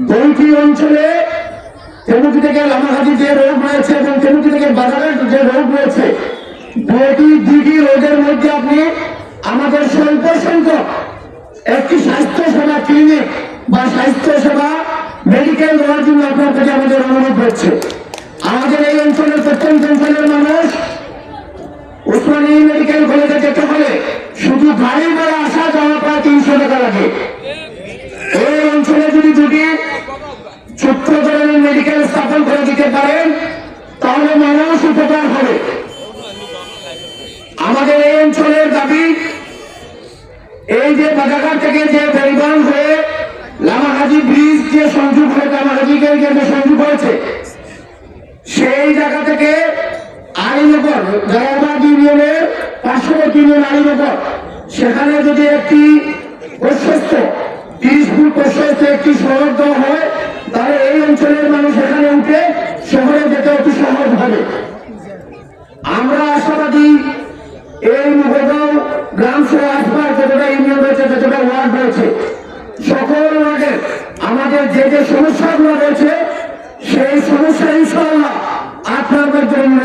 দুইটি অঞ্চলে তেমুকি থেকে লামাহাজি যে রোগ রয়েছে এবং তেমুকি থেকে বাজারের যে রোগ রয়েছে, দুইটি রোগের মধ্যে আপনি আমাদের স্বল্প সংখ্যক একটি স্বাস্থ্য সেবা ক্লিনিক বা স্বাস্থ্য সেবা মেডিকেল দেওয়ার জন্য আপনার কাছে আমাদের অনুরোধ হচ্ছে। আমাদের এই অঞ্চলের প্রত্যন্ত অঞ্চলের মানুষ উসমানী মেডিকেল কলেজে যেতে হলে শুধু গাড়ি ভাড়া আসা যাওয়া প্রায় 300 টাকা লাগে। এই অঞ্চলে যদি ছোট্ট ধরনের মেডিকেল স্থাপন করে দিতে পারেন তাহলে মানুষ উপকার হবে। আমাদের এই অঞ্চলের দাবি, এই যে বাজারঘাট থেকে যে পরিবহন হয়ে লামাহাজি ব্রিজ যে সংযোগ হয়ে লামাহাজিকে যে সংযোগ হয়েছে, সেই জায়গা থেকে আলীনগর গায়াবাদ ইউনিয়নের পার্শ্ববর্তী ইউনিয়ন আলীনগর, সেখানে যদি একটি প্রশস্ত 30 ফুট প্রশস্ত একটি সড়ক দেওয়া হয় তাহলে এই অঞ্চলের মানুষ এখানে উঠে শহরে যেতে অতি সহজ হবে। আমরা আশাবাদী এই মুগলগাঁও গ্রাম সহ আশপাশ যতটা ইউনিয়ন রয়েছে, যতটা ওয়ার্ড রয়েছে, সকল ওয়ার্ডের আমাদের যে যে সমস্যাগুলো রয়েছে সেই সমস্যা ইনশাআল্লাহ আপনাদের জন্য